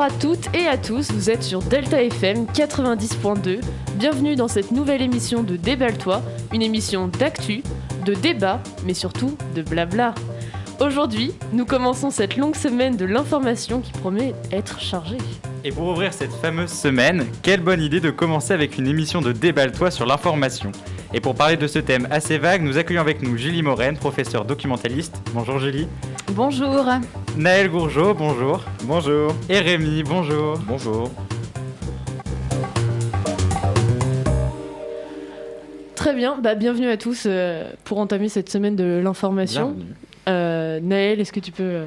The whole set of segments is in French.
à toutes et à tous, vous êtes sur Delta FM 90.2. Bienvenue dans cette nouvelle émission de Déballe-toi, une émission d'actu, de débat, mais surtout de blabla. Aujourd'hui, nous commençons cette longue semaine de l'information qui promet être chargée. Et pour ouvrir cette fameuse semaine, quelle bonne idée de commencer avec une émission de Déballe-toi sur l'information. Et pour parler de ce thème assez vague, nous accueillons avec nous Julie Moren, professeure documentaliste. Bonjour Julie. Bonjour. Naël Gourgeot, bonjour. Bonjour. Et Rémi, bonjour. Bonjour. Très bien, bienvenue à tous pour entamer cette semaine de l'information. Naël, est-ce que tu peux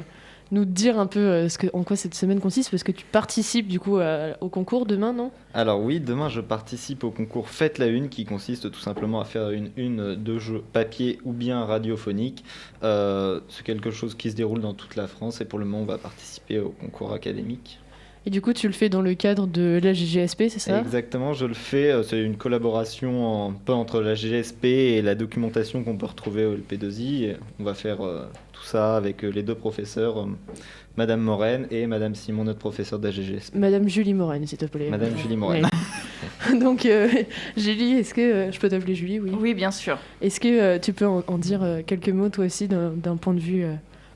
nous dire un peu en quoi cette semaine consiste, parce que tu participes du coup au concours demain, non ? Alors oui, demain je participe au concours Faites la Une, qui consiste tout simplement à faire une de jeu papier ou bien radiophonique. C'est quelque chose qui se déroule dans toute la France et pour le moment on va participer au concours académique. Et du coup tu le fais dans le cadre de la GGSP, c'est ça ? Exactement, je le fais, c'est une collaboration un peu entre la GGSP et la documentation qu'on peut retrouver au LP2I. Et on va faire tout ça avec les deux professeurs, Madame Moren et Madame Simon, notre professeur de la GGSP. Madame Julie Moren, s'il te plaît. Madame Julie Moren. Ouais. Donc Julie, est-ce que je peux t'appeler Julie ? Oui. Oui, bien sûr. Est-ce que tu peux en dire quelques mots toi aussi d'un point de vue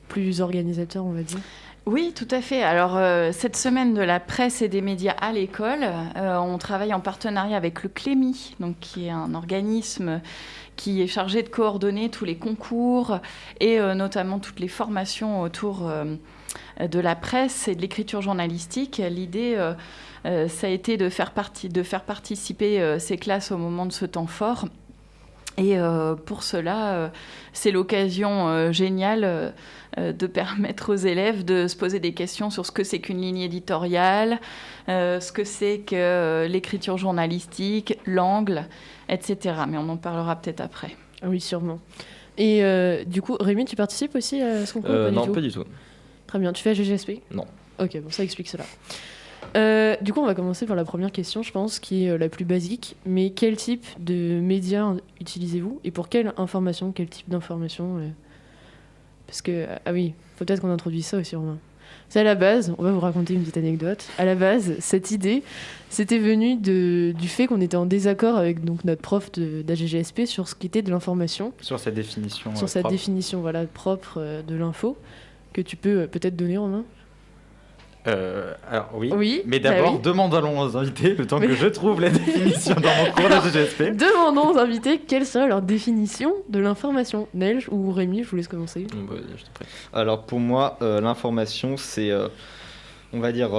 plus organisateur, on va dire ? Oui, tout à fait. Alors, cette semaine de la presse et des médias à l'école, on travaille en partenariat avec le Clémy, donc, qui est un organisme qui est chargé de coordonner tous les concours et notamment toutes les formations autour de la presse et de l'écriture journalistique. L'idée, ça a été de faire participer ces classes au moment de ce temps fort. Et pour cela, c'est l'occasion géniale de permettre aux élèves de se poser des questions sur ce que c'est qu'une ligne éditoriale, ce que c'est que l'écriture journalistique, l'angle, etc. Mais on en parlera peut-être après. Oui, sûrement. Et du coup, Rémi, tu participes aussi à ce concours ? Non, pas du tout. Très bien. Tu fais à GGSP ? Non. Ok, bon, ça explique cela. Du coup, on va commencer par la première question, je pense, qui est la plus basique. Mais quel type de médias utilisez-vous ? Et pour quelle information ? Quel type d'information ? Parce que, ah oui, faut peut-être qu'on introduise ça aussi, Romain. C'est à la base, on va vous raconter une petite anecdote. À la base, cette idée, c'était venu du fait qu'on était en désaccord avec donc, notre prof d'AGGSP sur ce qui était de l'information. Sur sa définition Sur sa définition propre de l'info, que tu peux peut-être donner, Romain ? Alors oui, mais d'abord demandons aux invités le temps que je trouve la définition dans mon cours de GGSP. Demandons aux invités quelle serait leur définition de l'information. Naël ou Rémi, je vous laisse commencer. Je t'en prie. Alors pour moi, l'information, c'est, on va dire,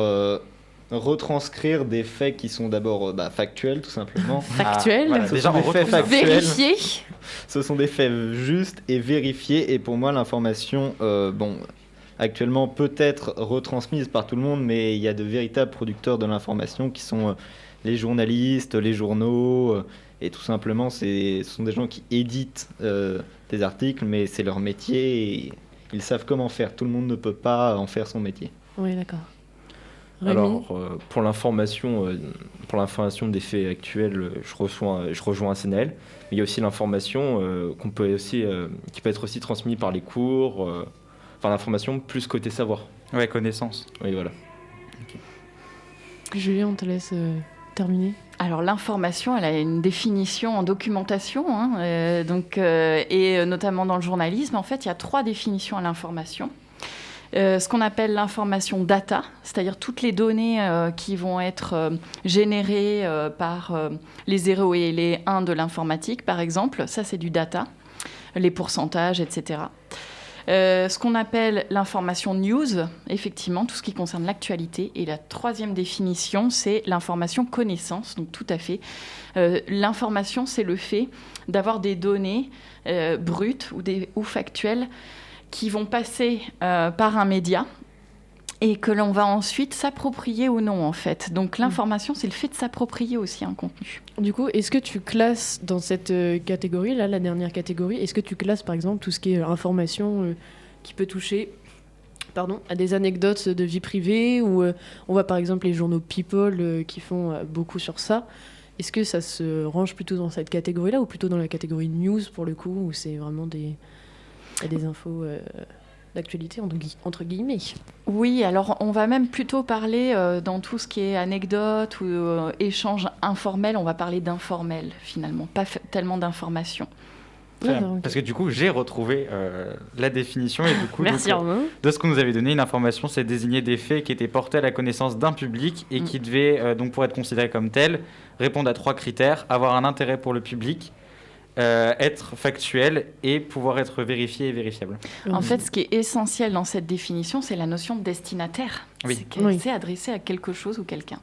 retranscrire des faits qui sont d'abord factuels, tout simplement. Factuels, voilà, déjà des faits factuels. Vérifiés. Ce sont des faits justes et vérifiés. Et pour moi, l'information, actuellement peut-être retransmise par tout le monde, mais il y a de véritables producteurs de l'information qui sont les journalistes, les journaux, et tout simplement, ce sont des gens qui éditent des articles, mais c'est leur métier et ils savent comment faire. Tout le monde ne peut pas en faire son métier. Oui, d'accord. Rémi ? Alors, pour l'information des faits actuels, je rejoins Naël, mais il y a aussi l'information qui peut être aussi transmise par les cours. Enfin, l'information plus côté savoir. Ouais, connaissance. Oui, voilà. Okay. Julien, on te laisse terminer. Alors, l'information, elle a une définition en documentation, et notamment dans le journalisme. En fait, il y a 3 définitions à l'information. Ce qu'on appelle l'information data, c'est-à-dire toutes les données qui vont être générées par les 0 et les 1 de l'informatique, par exemple. Ça, c'est du data, les pourcentages, etc. Ce qu'on appelle l'information news, effectivement, tout ce qui concerne l'actualité. Et la 3e définition, c'est l'information connaissance, donc tout à fait. L'information, c'est le fait d'avoir des données brutes ou factuelles qui vont passer par un média et que l'on va ensuite s'approprier ou non, en fait. Donc l'information, c'est le fait de s'approprier aussi un contenu. Du coup, est-ce que tu classes dans cette catégorie, là, la dernière catégorie, est-ce que tu classes, par exemple, tout ce qui est information qui peut toucher à des anecdotes de vie privée, ou on voit, par exemple, les journaux People qui font beaucoup sur ça. Est-ce que ça se range plutôt dans cette catégorie-là, ou plutôt dans la catégorie news, pour le coup, où c'est vraiment des infos d'actualité, entre guillemets. Oui, alors on va même plutôt parler dans tout ce qui est anecdote ou échange informel, on va parler d'informel finalement, pas tellement d'information. Très bien. D'accord, ok. Parce que du coup, j'ai retrouvé la définition et du coup, Merci donc, Romain. de ce qu'on nous avait donné, une information, c'est désigner des faits qui étaient portés à la connaissance d'un public et qui devaient, donc pour être considérés comme tels, répondre à 3 critères: avoir un intérêt pour le public, être factuel et pouvoir être vérifié et vérifiable. En fait, ce qui est essentiel dans cette définition, c'est la notion de destinataire. Oui. C'est qu'elle Oui. s'est adressée à quelque chose ou quelqu'un.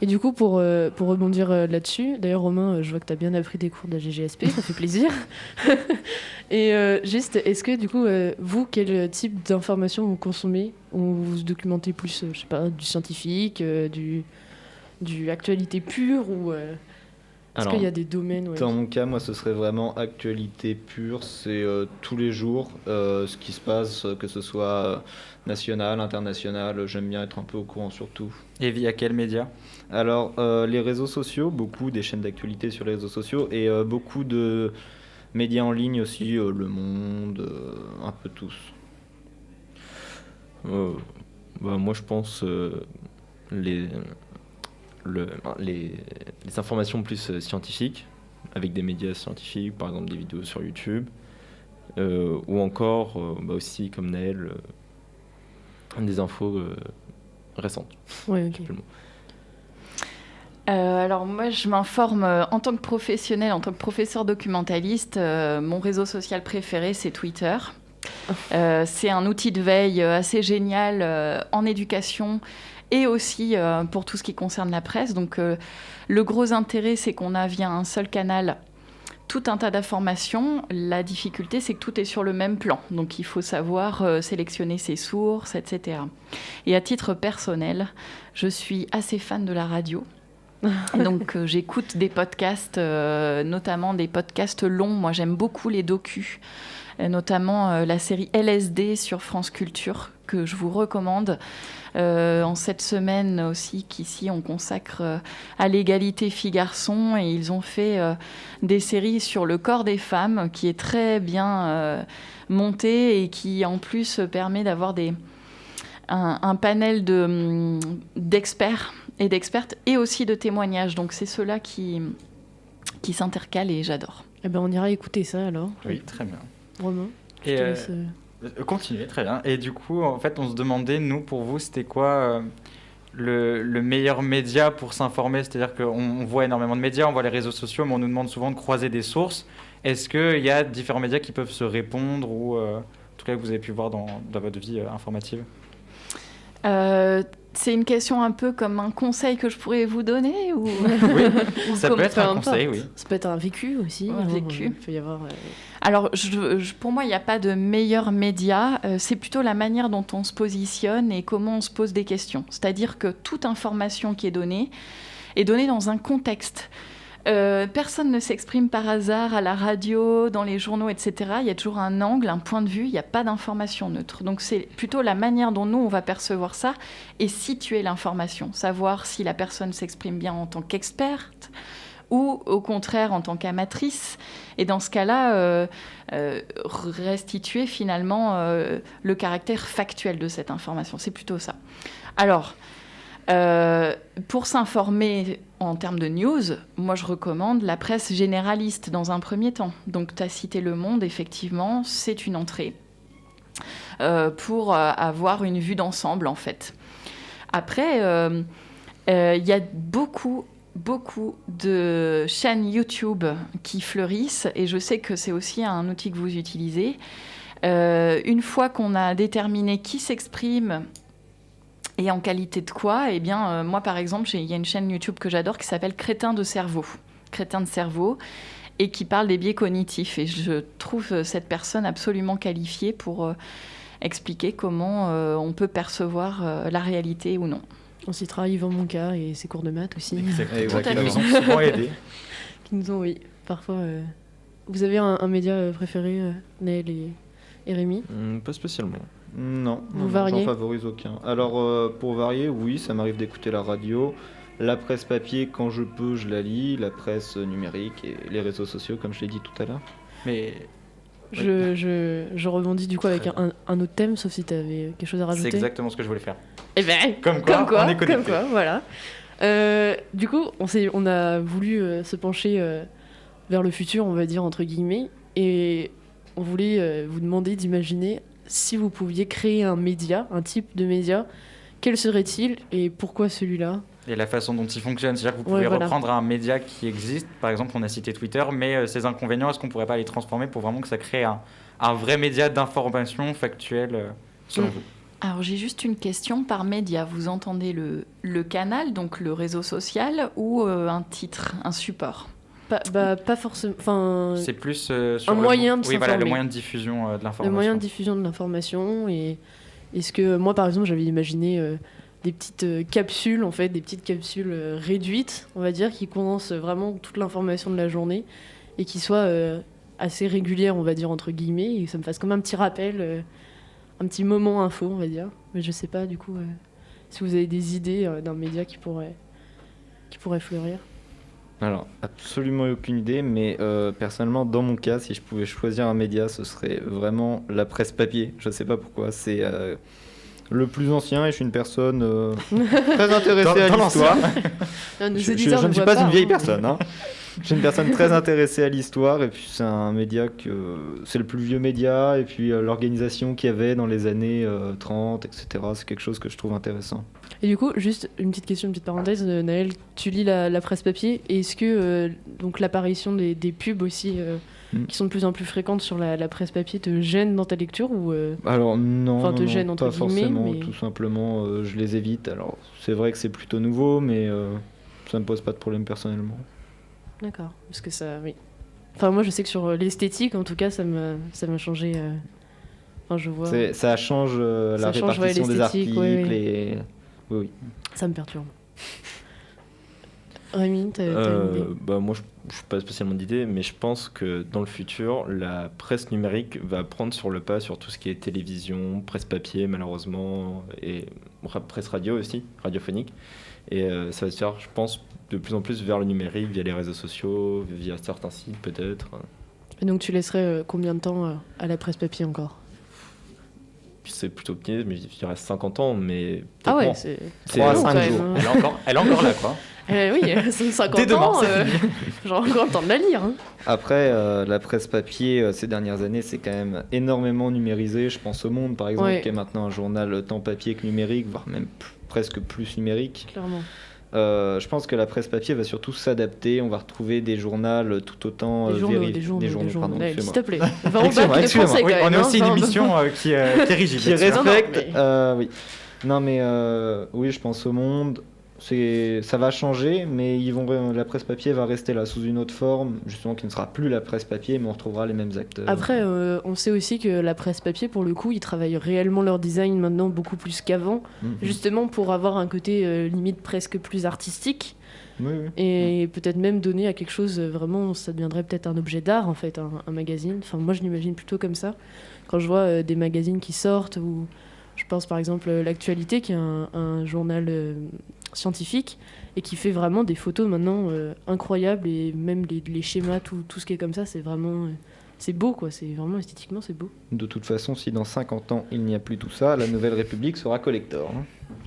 Et du coup, pour rebondir là-dessus, d'ailleurs Romain, je vois que tu as bien appris des cours de la GGSP, ça fait plaisir. Et juste, est-ce que du coup, vous, quel type d'informations vous consommez? Ou vous documentez plus, je sais pas, du scientifique, du actualité pure ou est-ce Alors, qu'il y a des domaines Dans mon cas, moi, ce serait vraiment actualité pure. C'est tous les jours ce qui se passe, que ce soit national, international. J'aime bien être un peu au courant sur tout. Et via quel média? Alors, les réseaux sociaux, beaucoup des chaînes d'actualité sur les réseaux sociaux et beaucoup de médias en ligne aussi, Le Monde, un peu tous. Moi, je pense les informations plus scientifiques, avec des médias scientifiques, par exemple des vidéos sur YouTube, ou encore aussi, comme Naël, des infos récentes. Ouais, ok. Simplement. Alors moi, je m'informe en tant que professionnel, en tant que professeur documentaliste. Mon réseau social préféré, c'est Twitter. C'est un outil de veille assez génial en éducation et aussi pour tout ce qui concerne la presse. Donc le gros intérêt, c'est qu'on a via un seul canal tout un tas d'informations. La difficulté, c'est que tout est sur le même plan. Donc il faut savoir sélectionner ses sources, etc. Et à titre personnel, je suis assez fan de la radio. Donc j'écoute des podcasts, notamment des podcasts longs. Moi j'aime beaucoup les docus, notamment la série LSD sur France Culture, que je vous recommande. En cette semaine aussi qu'ici on consacre à l'égalité filles-garçons, et ils ont fait des séries sur le corps des femmes qui est très bien montée et qui en plus permet d'avoir un panel d'experts et d'expertes et aussi de témoignages. Donc c'est ceux-là qui s'intercalent et j'adore. Eh ben, on ira écouter ça alors. Oui, très bien. Romain, je Et te laisse, continuez, très bien. Et du coup, en fait, on se demandait, nous, pour vous, c'était quoi le meilleur média pour s'informer? C'est-à-dire qu'on voit énormément de médias, on voit les réseaux sociaux, mais on nous demande souvent de croiser des sources. Est-ce qu'il y a différents médias qui peuvent se répondre ou, en tout cas, que vous avez pu voir dans votre vie informative? C'est une question un peu comme un conseil que je pourrais vous donner ou... Oui, ça comme peut être peu un importe. conseil, oui. Ça peut être un vécu aussi. Un hein, vécu. Il peut y avoir. Alors, pour moi, il n'y a pas de meilleur média. C'est plutôt la manière dont on se positionne et comment on se pose des questions. C'est-à-dire que toute information qui est donnée dans un contexte. Personne ne s'exprime par hasard à la radio, dans les journaux, etc. Il y a toujours un angle, un point de vue, il n'y a pas d'information neutre. Donc c'est plutôt la manière dont nous, on va percevoir ça et situer l'information. Savoir si la personne s'exprime bien en tant qu'experte ou au contraire en tant qu'amatrice. Et dans ce cas-là, restituer finalement le caractère factuel de cette information. C'est plutôt ça. Alors... pour s'informer en termes de news, moi je recommande la presse généraliste dans un premier temps. Donc tu as cité Le Monde, effectivement, c'est une entrée pour avoir une vue d'ensemble en fait. Après, y a beaucoup de chaînes YouTube qui fleurissent et je sais que c'est aussi un outil que vous utilisez. Une fois qu'on a déterminé qui s'exprime et en qualité de quoi, eh bien, moi, par exemple, il y a une chaîne YouTube que j'adore qui s'appelle Crétin de cerveau, et qui parle des biais cognitifs. Et je trouve cette personne absolument qualifiée pour expliquer comment on peut percevoir la réalité ou non. On citera Yvan Monca et ses cours de maths aussi. Exactement. Tout à Qui fait. nous ont souvent aidés. Qui nous ont, oui, parfois. Vous avez un média préféré, Naël et Rémi? Pas spécialement. Non, Vous variez? j'en favorise aucun. Alors, pour varier, oui, ça m'arrive d'écouter la radio. La presse papier, quand je peux, je la lis. La presse numérique et les réseaux sociaux, comme je l'ai dit tout à l'heure. Mais Je rebondis du coup avec un autre thème, sauf si tu avais quelque chose à rajouter. C'est exactement ce que je voulais faire. Eh ben, Comme quoi, on est connectés. comme quoi, voilà. Du coup, on a voulu se pencher vers le futur, on va dire, entre guillemets, et on voulait vous demander d'imaginer si vous pouviez créer un média, un type de média, quel serait-il et pourquoi celui-là ? Et la façon dont il fonctionne, c'est-à-dire que vous pouvez reprendre un média qui existe, par exemple on a cité Twitter, mais ses inconvénients, est-ce qu'on ne pourrait pas les transformer pour vraiment que ça crée un vrai média d'information factuelle selon vous ? Alors j'ai juste une question, par média, vous entendez le canal, donc le réseau social, ou un titre, un support ? Pas forcément. C'est plus sur un moyen de s'informer. Oui, voilà, le moyen de diffusion de l'information. Le moyen de diffusion de l'information. Et est-ce que moi, par exemple, j'avais imaginé des petites capsules, en fait, des petites capsules réduites, on va dire, qui condensent vraiment toute l'information de la journée et qui soient assez régulières, on va dire, entre guillemets, et que ça me fasse comme un petit rappel, un petit moment info, on va dire. Mais je sais pas, du coup, si vous avez des idées d'un média qui pourrait fleurir. Alors, absolument aucune idée, mais personnellement, dans mon cas, si je pouvais choisir un média, ce serait vraiment la presse papier. Je ne sais pas pourquoi, c'est le plus ancien et je suis une personne très intéressée à l'histoire. Je ne suis pas une vieille personne. Hein. Je suis une personne très intéressée à l'histoire et puis c'est un média c'est le plus vieux média et puis l'organisation qu'il y avait dans les années 30, etc. C'est quelque chose que je trouve intéressant. Et du coup, juste une petite question, une petite parenthèse, Naël, tu lis la presse papier, et est-ce que donc l'apparition des pubs aussi, qui sont de plus en plus fréquentes sur la presse papier, te gêne dans ta lecture ou Alors non, te gêne, entre pas guillemets, forcément, mais... tout simplement, je les évite. Alors c'est vrai que c'est plutôt nouveau, mais ça me pose pas de problème personnellement. D'accord, parce que ça, oui. Enfin, moi, je sais que sur l'esthétique, en tout cas, ça m'a changé. Enfin, je vois. Ça change la répartition des articles et... Oui. Ça me perturbe. Rémi, t'as une idée ? Moi, je n'ai pas spécialement d'idée, mais je pense que dans le futur, la presse numérique va prendre sur le pas sur tout ce qui est télévision, presse papier, malheureusement, et presse radio aussi, radiophonique. Et ça va se faire, je pense, de plus en plus vers le numérique, via les réseaux sociaux, via certains sites peut-être. Et donc tu laisserais combien de temps à la presse papier encore ? C'est plutôt optimiste, mais il reste 50 ans, mais... Ah ouais, moins. c'est 3 à 5 jours. Elle est encore là, quoi. Oui, c'est 50 Dès demain, ans, j'aurai encore le temps de la lire. Hein. Après, la presse papier, ces dernières années, c'est quand même énormément numérisé. Je pense au Monde, par exemple, qui est maintenant un journal tant papier que numérique, voire même presque plus numérique. Clairement. Je pense que la presse papier va surtout s'adapter. On va retrouver des journaux tout autant des journaux, pardon, s'il te plaît. Excusez-moi. Oui, on a aussi une émission qui est rigide. Qui respecte. Non, oui. Non, mais oui, je pense au Monde. Ça va changer, mais la presse papier va rester là sous une autre forme, justement qui ne sera plus la presse papier, mais on retrouvera les mêmes acteurs. Après, on sait aussi que la presse papier, pour le coup, ils travaillent réellement leur design maintenant beaucoup plus qu'avant, justement pour avoir un côté limite presque plus artistique, et peut-être même donner à quelque chose vraiment, ça deviendrait peut-être un objet d'art en fait, un magazine. Enfin, moi je l'imagine plutôt comme ça, quand je vois des magazines qui sortent, ou je pense par exemple L'Actualité, qui est un journal scientifique et qui fait vraiment des photos maintenant incroyables, et même les schémas, tout ce qui est comme ça, c'est vraiment c'est beau, quoi. C'est vraiment esthétiquement, c'est beau. De toute façon, si dans 50 ans il n'y a plus tout ça, la Nouvelle République sera collector.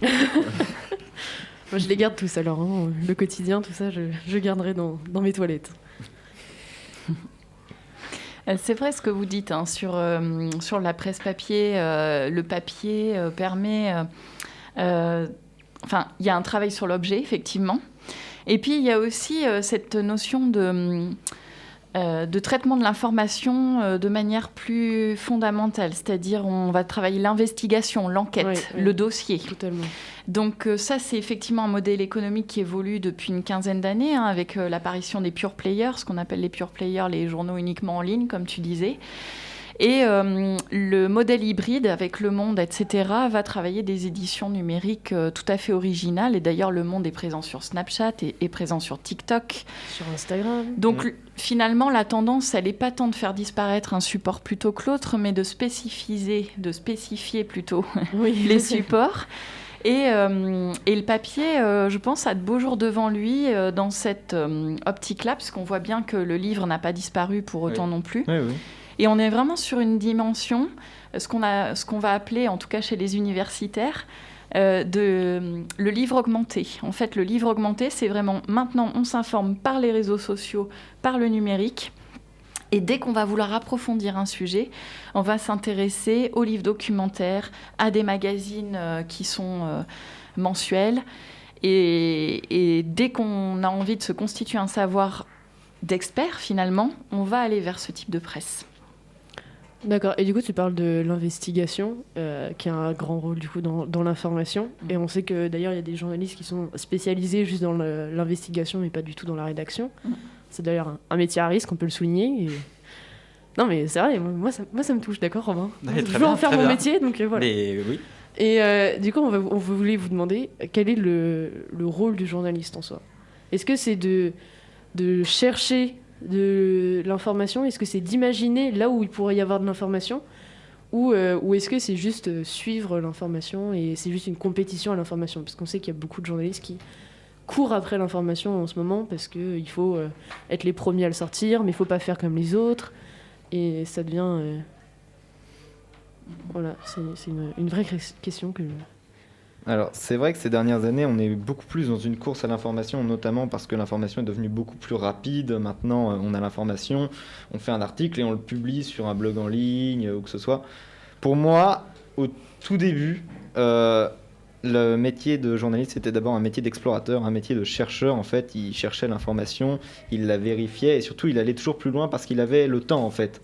Moi, je les garde tous alors, hein. Le quotidien, tout ça, je garderai dans mes toilettes. C'est vrai ce que vous dites hein, sur la presse papier. Le papier permet... Enfin, il y a un travail sur l'objet, effectivement. Et puis, il y a aussi cette notion de traitement de l'information de manière plus fondamentale. C'est-à-dire, on va travailler l'investigation, l'enquête, le dossier. Totalement. Donc ça, c'est effectivement un modèle économique qui évolue depuis une quinzaine d'années, hein, avec l'apparition des pure players, ce qu'on appelle les pure players, les journaux uniquement en ligne, comme tu disais. Et le modèle hybride avec Le Monde, etc., va travailler des éditions numériques tout à fait originales. Et d'ailleurs, Le Monde est présent sur Snapchat et est présent sur TikTok. Sur Instagram. Donc finalement, la tendance, elle n'est pas tant de faire disparaître un support plutôt que l'autre, mais de spécifier plutôt les supports. Et le papier, je pense, a de beaux jours devant lui dans cette optique-là, parce qu'on voit bien que le livre n'a pas disparu pour autant non plus. Oui. Et on est vraiment sur une dimension, ce qu'on va appeler, en tout cas chez les universitaires, le livre augmenté. En fait, le livre augmenté, c'est vraiment maintenant on s'informe par les réseaux sociaux, par le numérique. Et dès qu'on va vouloir approfondir un sujet, on va s'intéresser aux livres documentaires, à des magazines qui sont mensuels. Et dès qu'on a envie de se constituer un savoir d'expert, finalement, on va aller vers ce type de presse. D'accord. Et du coup, tu parles de l'investigation, qui a un grand rôle du coup dans l'information. Et on sait que d'ailleurs, il y a des journalistes qui sont spécialisés juste dans l'investigation, mais pas du tout dans la rédaction. C'est d'ailleurs un métier à risque, on peut le souligner. Et... Non, mais c'est vrai, moi ça me touche, d'accord, Romain. Ouais, Je veux en faire mon métier, donc voilà. Mais oui. Et du coup, on voulait vous demander quel est le rôle du journaliste en soi. Est-ce que c'est de chercher de l'information? Est-ce que c'est d'imaginer là où il pourrait y avoir de l'information? Ou est-ce que c'est juste suivre l'information et c'est juste une compétition à l'information? Parce qu'on sait qu'il y a beaucoup de journalistes qui courent après l'information en ce moment parce qu'il faut être les premiers à le sortir, mais il ne faut pas faire comme les autres. Et ça devient... Voilà, c'est une vraie question que... Alors, c'est vrai que ces dernières années, on est beaucoup plus dans une course à l'information, notamment parce que l'information est devenue beaucoup plus rapide. Maintenant, on a l'information, on fait un article et on le publie sur un blog en ligne ou que ce soit. Pour moi, au tout début, le métier de journaliste, c'était d'abord un métier d'explorateur, un métier de chercheur. En fait, il cherchait l'information, il la vérifiait et surtout, il allait toujours plus loin parce qu'il avait le temps, en fait.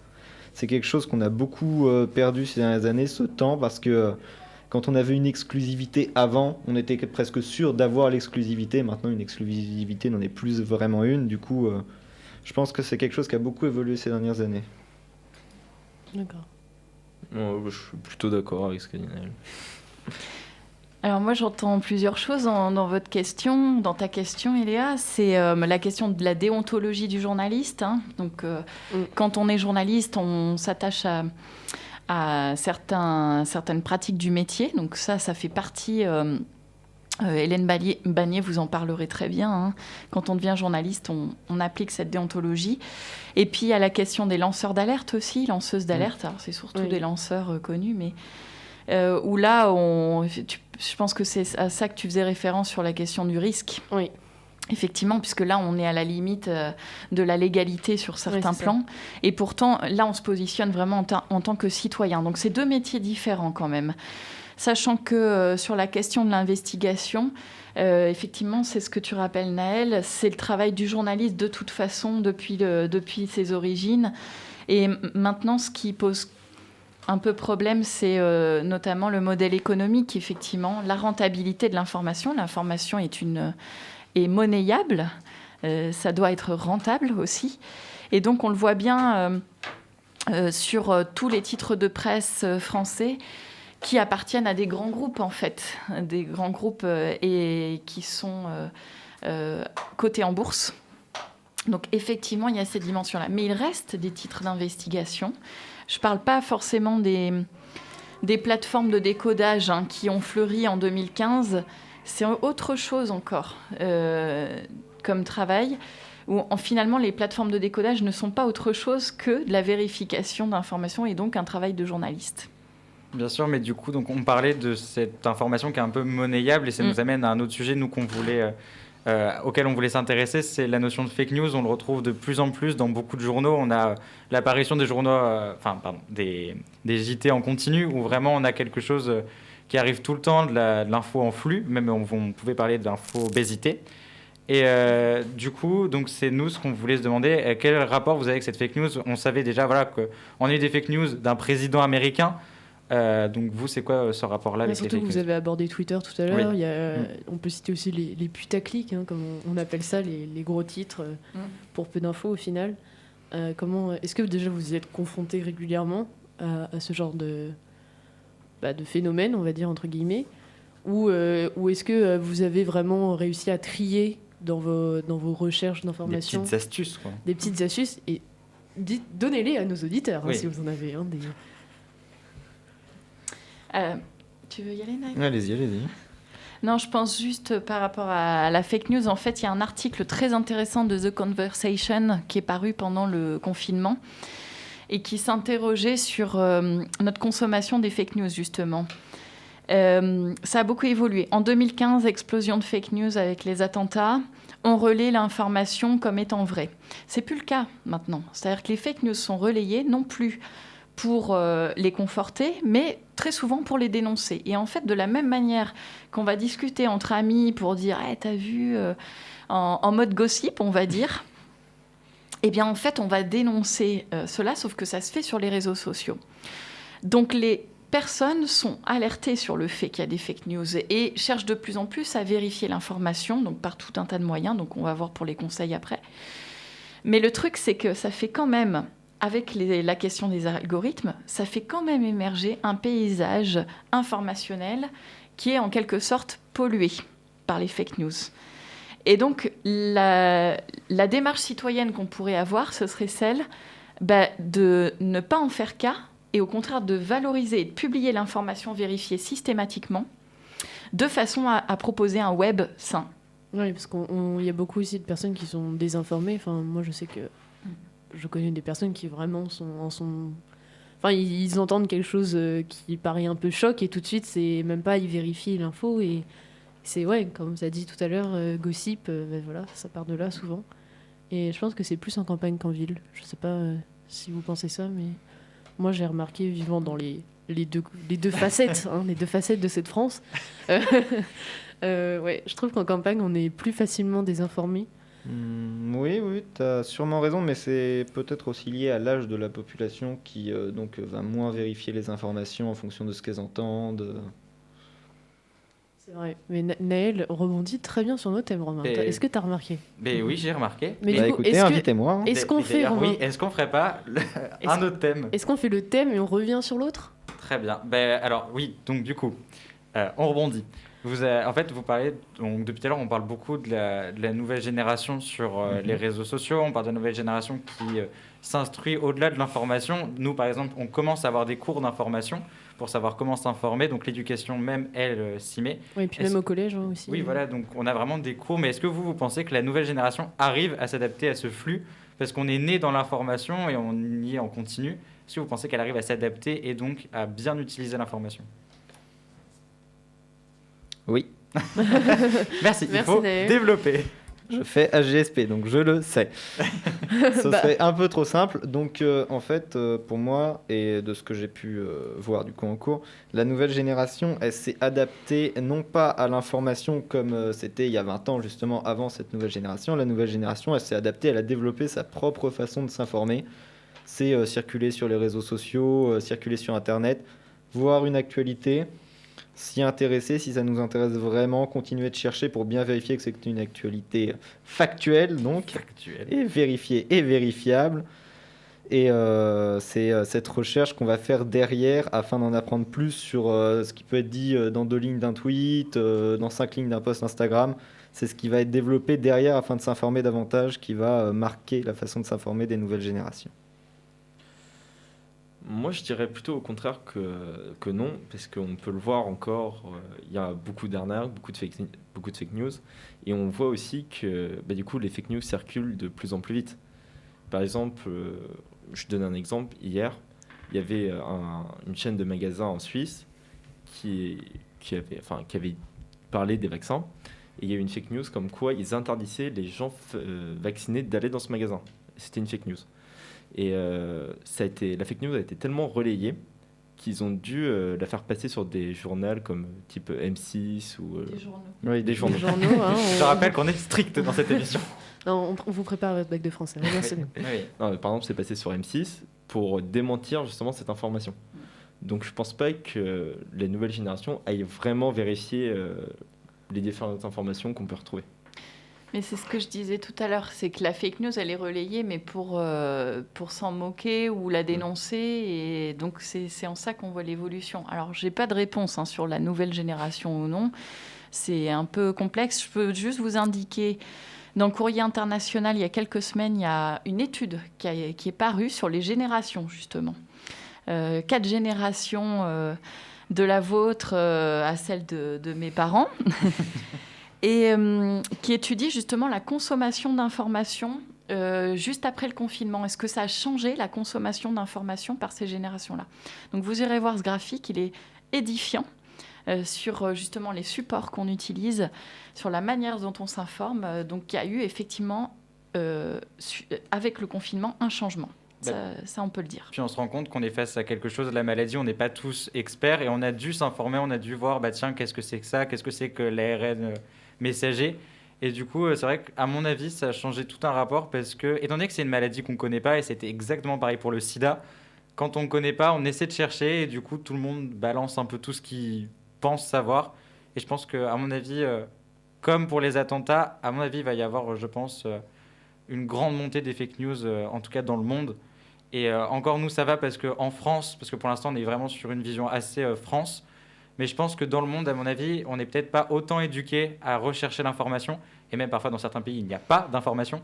C'est quelque chose qu'on a beaucoup perdu ces dernières années, ce temps, parce que quand on avait une exclusivité avant, on était presque sûr d'avoir l'exclusivité. Maintenant, une exclusivité n'en est plus vraiment une. Du coup, je pense que c'est quelque chose qui a beaucoup évolué ces dernières années. D'accord. Je suis plutôt d'accord avec ce qu'a dit Naël. Alors moi, j'entends plusieurs choses dans votre question, dans ta question, Eléa. C'est la question de la déontologie du journaliste. Hein. Donc, quand on est journaliste, on s'attache à certaines pratiques du métier. Donc ça fait partie... Hélène Bagné, vous en parlerez très bien. Hein. Quand on devient journaliste, on applique cette déontologie. Et puis, il y a la question des lanceurs d'alerte aussi, lanceuses d'alerte. Alors, c'est surtout des lanceurs connus, mais... où là, je pense que c'est à ça que tu faisais référence sur la question du risque. Oui. Effectivement, puisque là, on est à la limite de la légalité sur certains plans. Et pourtant, là, on se positionne vraiment en tant que citoyen. Donc, c'est deux métiers différents quand même. Sachant que sur la question de l'investigation, effectivement, c'est ce que tu rappelles, Naël, c'est le travail du journaliste de toute façon depuis ses origines. Et maintenant, ce qui pose un peu problème, c'est notamment le modèle économique, effectivement, la rentabilité de l'information. L'information est monnayable, ça doit être rentable aussi. Et donc, on le voit bien sur tous les titres de presse français qui appartiennent à des grands groupes, en fait, des grands groupes et qui sont cotés en bourse. Donc, effectivement, il y a cette dimension-là. Mais il reste des titres d'investigation. Je ne parle pas forcément des plateformes de décodage qui ont fleuri en 2015. C'est autre chose encore comme travail, où finalement les plateformes de décodage ne sont pas autre chose que de la vérification d'informations et donc un travail de journaliste. Bien sûr, mais du coup, donc, on parlait de cette information qui est un peu monnayable et ça nous amène à un autre sujet, nous, auquel on voulait s'intéresser, c'est la notion de fake news. On le retrouve de plus en plus dans beaucoup de journaux. On a l'apparition des journaux, des JT en continu, où vraiment on a quelque chose qui arrive tout le temps, de l'info en flux, même on pouvait parler de l'info-obésité. Et du coup, donc c'est nous ce qu'on voulait se demander, quel rapport vous avez avec cette fake news? On savait déjà qu'on a eu des fake news d'un président américain. Donc vous, c'est quoi ce rapport-là avec les fake news? Surtout que vous avez abordé Twitter tout à l'heure. Oui. On peut citer aussi les putaclics, comme on appelle ça, les gros titres pour peu d'infos au final. Est-ce que déjà vous y êtes confronté régulièrement à ce genre de phénomène, on va dire entre guillemets, ou est-ce que vous avez vraiment réussi à trier dans vos recherches d'informations des petites astuces, quoi. Des petites astuces, et donnez-les à nos auditeurs si vous en avez des... Tu veux y aller, Naïm ? Allez-y. Non, je pense juste par rapport à la fake news. En fait, il y a un article très intéressant de The Conversation qui est paru pendant le confinement et qui s'interrogeait sur notre consommation des fake news, justement. Ça a beaucoup évolué. En 2015, explosion de fake news avec les attentats. On relaie l'information comme étant vraie. C'est plus le cas maintenant. C'est-à-dire que les fake news sont relayées non plus pour les conforter, mais très souvent pour les dénoncer. Et en fait, de la même manière qu'on va discuter entre amis pour dire hey, « t'as vu en mode gossip, on va dire », eh bien, en fait, on va dénoncer cela, sauf que ça se fait sur les réseaux sociaux. Donc, les personnes sont alertées sur le fait qu'il y a des fake news et cherchent de plus en plus à vérifier l'information, donc par tout un tas de moyens, donc on va voir pour les conseils après. Mais le truc, c'est que ça fait quand même, avec la question des algorithmes, ça fait quand même émerger un paysage informationnel qui est en quelque sorte pollué par les fake news. Et donc, la démarche citoyenne qu'on pourrait avoir, ce serait celle de ne pas en faire cas et au contraire de valoriser et de publier l'information vérifiée systématiquement de façon à proposer un web sain. Oui, parce qu'il y a beaucoup aussi de personnes qui sont désinformées. Enfin, moi, je sais que je connais des personnes qui vraiment sont... Enfin, ils entendent quelque chose qui paraît un peu choc et tout de suite, c'est même pas ils vérifient l'info et c'est, ouais, comme ça dit tout à l'heure, gossip, voilà, ça part de là souvent. Et je pense que c'est plus en campagne qu'en ville. Je sais pas si vous pensez ça, mais moi, j'ai remarqué, vivant dans les deux facettes, les deux facettes de cette France, ouais, je trouve qu'en campagne, on est plus facilement désinformé. Oui, tu as sûrement raison, mais c'est peut-être aussi lié à l'âge de la population qui donc va moins vérifier les informations en fonction de ce qu'elles entendent. C'est vrai. Mais Naël rebondit très bien sur nos thèmes, Romain. Est-ce que tu as remarqué ? Mais oui, j'ai remarqué. Mais du coup, écoutez, invitez-moi. Est-ce qu'on fait, Romain, oui, est-ce qu'on ferait pas un autre thème ? Est-ce qu'on fait le thème et on revient sur l'autre ? Très bien. Alors oui, donc du coup, on rebondit. En fait, vous parlez, donc, depuis tout à l'heure, on parle beaucoup de la nouvelle génération sur les réseaux sociaux. On parle de la nouvelle génération qui s'instruit au-delà de l'information. Nous, par exemple, on commence à avoir des cours d'information pour savoir comment s'informer. Donc l'éducation même, elle, s'y met. Oui, et puis même au collège aussi. Oui, voilà, donc on a vraiment des cours. Mais est-ce que vous pensez que la nouvelle génération arrive à s'adapter à ce flux ? Parce qu'on est né dans l'information et on y est en continu. Est-ce que vous pensez qu'elle arrive à s'adapter et donc à bien utiliser l'information ? Oui. Merci, il faut Naël. développer. Je fais HGSP, donc je le sais. Ce serait un peu trop simple. Donc, en fait, pour moi, et de ce que j'ai pu voir du coup en cours, la nouvelle génération, elle s'est adaptée non pas à l'information comme c'était il y a 20 ans, justement, avant cette nouvelle génération. La nouvelle génération, elle s'est adaptée, elle a développé sa propre façon de s'informer. C'est circuler sur les réseaux sociaux, circuler sur Internet, voir une actualité, s'y intéresser, si ça nous intéresse vraiment, continuer de chercher pour bien vérifier que c'est une actualité factuelle, donc, et vérifiée et vérifiable. Et c'est cette recherche qu'on va faire derrière afin d'en apprendre plus sur ce qui peut être dit dans 2 lignes d'un tweet, dans 5 lignes d'un post Instagram. C'est ce qui va être développé derrière afin de s'informer davantage, qui va marquer la façon de s'informer des nouvelles générations. Moi, je dirais plutôt au contraire que non, parce qu'on peut le voir encore, il y a beaucoup d'arnaques, beaucoup de fake news, et on voit aussi que du coup, les fake news circulent de plus en plus vite. Par exemple, je donne un exemple, hier, il y avait une chaîne de magasins en Suisse qui avait parlé des vaccins, et il y a eu une fake news comme quoi ils interdisaient les gens vaccinés d'aller dans ce magasin. C'était une fake news. Et la fake news a été tellement relayée qu'ils ont dû la faire passer sur des journaux comme type M6 ou Des journaux. Oui, des journaux. Je rappelle qu'on est strict dans cette émission. Non, on vous prépare votre bac de français. Merci. Oui. Non, mais par exemple, c'est passé sur M6 pour démentir justement cette information. Donc je pense pas que les nouvelles générations aillent vraiment vérifier les différentes informations qu'on peut retrouver. Mais c'est ce que je disais tout à l'heure, c'est que la fake news, elle est relayée, mais pour s'en moquer ou la dénoncer. Et donc, c'est en ça qu'on voit l'évolution. Alors, je n'ai pas de réponse sur la nouvelle génération ou non. C'est un peu complexe. Je peux juste vous indiquer, dans le Courrier international, il y a quelques semaines, il y a une étude qui est parue sur les générations, justement. 4 générations de la vôtre à celle de mes parents. Et qui étudie justement la consommation d'informations juste après le confinement. Est-ce que ça a changé la consommation d'informations par ces générations-là? Donc vous irez voir ce graphique, il est édifiant sur justement les supports qu'on utilise, sur la manière dont on s'informe. Donc il y a eu effectivement, avec le confinement, un changement. Ça, on peut le dire. Puis on se rend compte qu'on est face à quelque chose, la maladie, on n'est pas tous experts et on a dû s'informer, on a dû voir, tiens, qu'est-ce que c'est que ça, qu'est-ce que c'est que l'ARN messager. Et du coup, c'est vrai qu'à mon avis, ça a changé tout un rapport parce que, étant donné que c'est une maladie qu'on ne connaît pas, et c'était exactement pareil pour le sida, quand on ne connaît pas, on essaie de chercher et du coup, tout le monde balance un peu tout ce qu'il pense savoir. Et je pense qu'à mon avis, comme pour les attentats, à mon avis, il va y avoir, je pense, une grande montée des fake news, en tout cas dans le monde. Et encore, nous, ça va parce qu'en France, parce que pour l'instant, on est vraiment sur une vision assez France, mais je pense que dans le monde, à mon avis, on n'est peut-être pas autant éduqué à rechercher l'information, et même parfois dans certains pays, il n'y a pas d'information.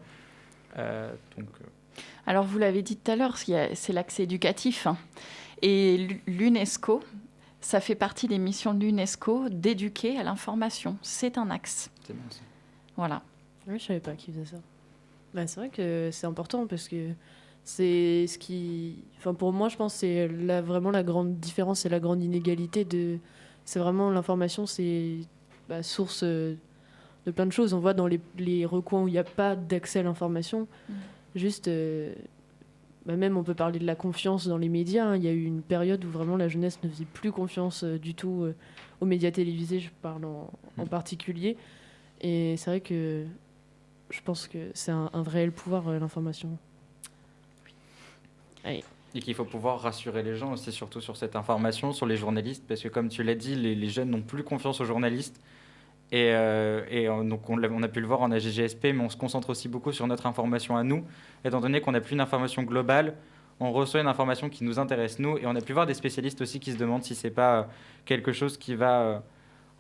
Alors, vous l'avez dit tout à l'heure, c'est l'axe éducatif. Hein. Et l'UNESCO, ça fait partie des missions de l'UNESCO d'éduquer à l'information. C'est un axe. C'est bon, ça. Voilà. Oui, je savais pas qu'ils faisaient ça. C'est vrai que c'est important parce que c'est ce qui... Enfin, pour moi, je pense que c'est vraiment la grande différence et la grande inégalité. C'est vraiment l'information, c'est source de plein de choses. On voit dans les recoins où il n'y a pas d'accès à l'information, juste... même on peut parler de la confiance dans les médias. Hein. Il y a eu une période où vraiment la jeunesse ne faisait plus confiance du tout aux médias télévisés, je parle en particulier. Et c'est vrai que je pense que c'est un réel pouvoir, l'information. Allez. Et qu'il faut pouvoir rassurer les gens aussi, surtout sur cette information, sur les journalistes, parce que comme tu l'as dit, les jeunes n'ont plus confiance aux journalistes. Donc on a pu le voir en AGGSP, mais on se concentre aussi beaucoup sur notre information à nous, étant donné qu'on n'a plus une information globale, on reçoit une information qui nous intéresse nous, et on a pu voir des spécialistes aussi qui se demandent si c'est pas quelque chose qui va,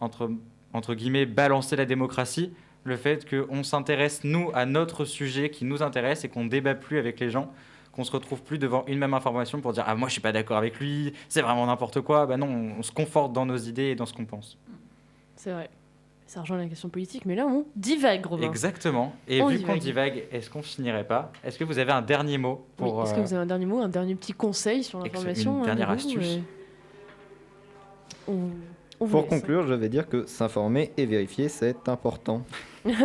entre guillemets, balancer la démocratie, le fait qu'on s'intéresse nous à notre sujet qui nous intéresse et qu'on débat plus avec les gens, qu'on se retrouve plus devant une même information pour dire « Ah, moi je suis pas d'accord avec lui, c'est vraiment n'importe quoi ». Non, on se conforte dans nos idées et dans ce qu'on pense. C'est vrai. Ça rejoint la question politique, mais là, on divague, Romain. Exactement. Et vu qu'on divague, est-ce qu'on finirait pas? Est-ce que vous avez un dernier mot pour... Oui, est-ce que vous avez un dernier mot, un dernier petit conseil sur l'information? Une dernière astuce Pour conclure, je vais dire que s'informer et vérifier, c'est important.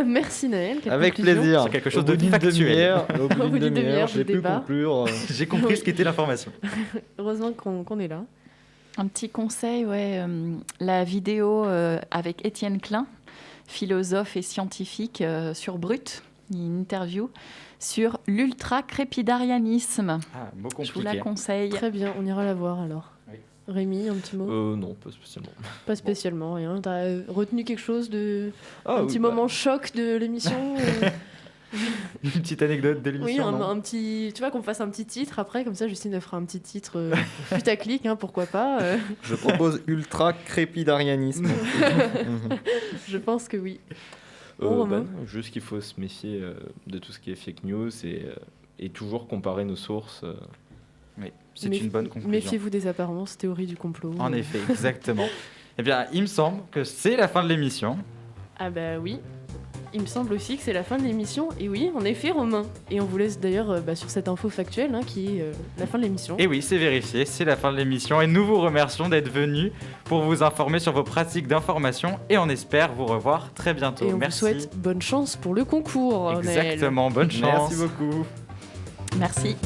Merci Naël. Avec plaisir. C'est quelque chose de factuel. Au bout d'une demi-heure, j'ai pu conclure. J'ai compris ce qu'était l'information. Heureusement qu'on est là. Un petit conseil, la vidéo avec Étienne Klein, philosophe et scientifique sur Brut, une interview sur l'ultra-crépidarianisme. Ah, mot compliqué. Je vous la conseille. Très bien, on ira la voir alors. Oui. Rémi, un petit mot? Non, pas spécialement. Pas spécialement, rien. T'as retenu quelque chose de... un petit moment choc de l'émission Une petite anecdote de l'émission? Oui, un petit... Tu vois, qu'on fasse un petit titre après, comme ça Justine fera un petit titre putaclic, pourquoi pas. Je propose ultra-crépidarianisme. Je pense que oui. Juste qu'il faut se méfier de tout ce qui est fake news et toujours comparer nos sources. Oui, c'est une bonne conclusion. Méfiez-vous des apparences, théorie du complot. En effet, exactement. Eh bien, il me semble que c'est la fin de l'émission. Ah bah oui. Il me semble aussi que c'est la fin de l'émission. Et oui, en effet, Romain. Et on vous laisse d'ailleurs sur cette info factuelle qui est la fin de l'émission. Et oui, c'est vérifié, c'est la fin de l'émission. Et nous vous remercions d'être venus pour vous informer sur vos pratiques d'information. Et on espère vous revoir très bientôt. Et on Merci. vous souhaite bonne chance pour le concours. Exactement, bonne chance. Merci beaucoup. Merci.